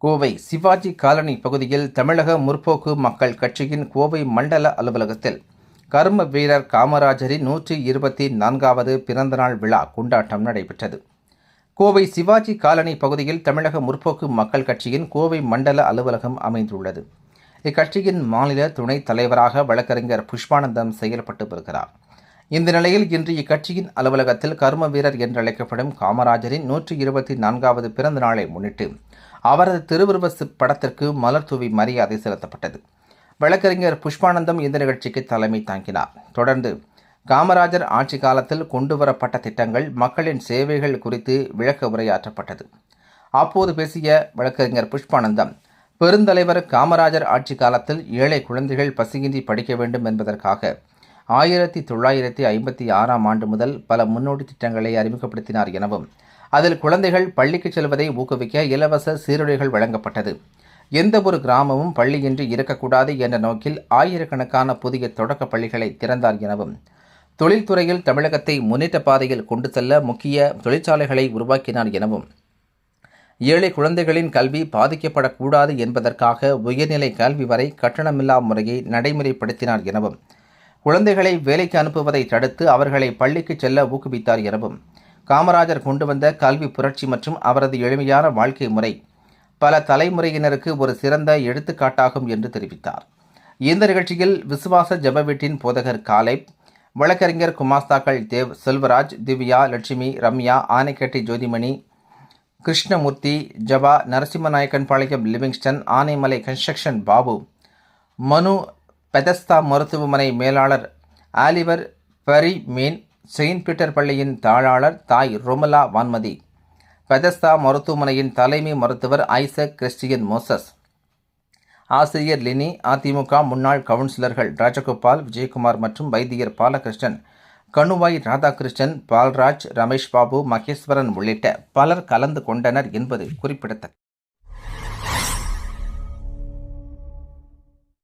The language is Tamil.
கோவை சிவாஜி காலனி பகுதியில் தமிழக முற்போக்கு மக்கள் கட்சியின் கோவை மண்டல அலுவலகத்தில் கர்ம வீரர் காமராஜரின் 124வது பிறந்தநாள் விழா கொண்டாட்டம் நடைபெற்றது. கோவை சிவாஜி காலனி பகுதியில் தமிழக முற்போக்கு மக்கள் கட்சியின் கோவை மண்டல அலுவலகம் அமைந்துள்ளது. இக்கட்சியின் மாநில துணைத் தலைவராக வழக்கறிஞர் புஷ்பானந்தம் செயல்பட்டு வருகிறார். இந்த நிலையில் இன்று இக்கட்சியின் அலுவலகத்தில் கர்ம வீரர் என்றழைக்கப்படும் காமராஜரின் 124வது பிறந்த நாளை முன்னிட்டு அவரது திருவுருவ படத்திற்கு மலர் தூவி மரியாதை செலுத்தப்பட்டது. வழக்கறிஞர் புஷ்பானந்தம் இந்த நிகழ்ச்சிக்கு தலைமை தாங்கினார். தொடர்ந்து காமராஜர் ஆட்சி காலத்தில் கொண்டுவரப்பட்ட திட்டங்கள், மக்களின் சேவைகள் குறித்து விளக்க உரையாற்றப்பட்டது. அப்போது பேசிய வழக்கறிஞர் புஷ்பானந்தம், பெருந்தலைவர் காமராஜர் ஆட்சி காலத்தில் ஏழை குழந்தைகள் பசியின்றி படிக்க வேண்டும் என்பதற்காக 1956ஆம் ஆண்டு முதல் பல முன்னோடி திட்டங்களை அறிமுகப்படுத்தினார் எனவும், அதில் குழந்தைகள் பள்ளிக்கு செல்வதை ஊக்குவிக்க இலவச சீருடைகள் வழங்கப்பட்டது. எந்த ஒரு கிராமமும் பள்ளியின்றி இருக்கக்கூடாது என்ற நோக்கில் ஆயிரக்கணக்கான புதிய தொடக்க பள்ளிகளை திறந்தார் எனவும், தொழில்துறையில் தமிழகத்தை முன்னேற்ற பாதையில் கொண்டு செல்ல முக்கிய தொழிற்சாலைகளை உருவாக்கினார் எனவும், ஏழை குழந்தைகளின் கல்வி பாதிக்கப்படக்கூடாது என்பதற்காக உயர்நிலை கல்வி வரை கட்டணமில்லா முறையை நடைமுறைப்படுத்தினார் எனவும், குழந்தைகளை வேலைக்கு அனுப்புவதை தடுத்து அவர்களை பள்ளிக்கு செல்ல ஊக்குவித்தார் எனவும், காமராஜர் கொண்டு வந்த கல்வி புரட்சி மற்றும் அவரது எளிமையான வாழ்க்கை முறை பல தலைமுறையினருக்கு ஒரு சிறந்த எடுத்துக்காட்டாகும் என்று தெரிவித்தார். இந்த நிகழ்ச்சியில் விசுவாச ஜெப வீட்டின் போதகர் காலேப், வழக்கறிஞர் குமாஸ்தாக்கள் தேவ், செல்வராஜ், திவ்யா, லட்சுமி, ரம்யா, ஆனைக்கட்டி ஜோதிமணி, கிருஷ்ணமூர்த்தி, ஜபா, நரசிம்மநாயக்கன்பாளையம் லிவிங்ஸ்டன், ஆனைமலை கன்ஸ்ட்ரக்ஷன் பாபு, மனு, பெதஸ்தா மருத்துவமனை மேலாளர் ஆலிவர் பரிமேன், செயின்ட் பீட்டர் பள்ளியின் தாளாளர் தாய் ரொமலா வான்மதி, பெதஸ்தா மருத்துவமனையின் தலைமை மருத்துவர் ஐசக் கிறிஸ்டியன் மோசஸ், ஆசிரியர் லினி, அதிமுக முன்னாள் கவுன்சிலர்கள் ராஜகோபால், விஜயகுமார் மற்றும் வைத்தியர் பாலகிருஷ்ணன், கணுவாய் ராதாகிருஷ்ணன், பால்ராஜ், ரமேஷ் பாபு, மகேஸ்வரன் உள்ளிட்ட பலர் கலந்து கொண்டனர் என்பது குறிப்பிடத்தக்கது.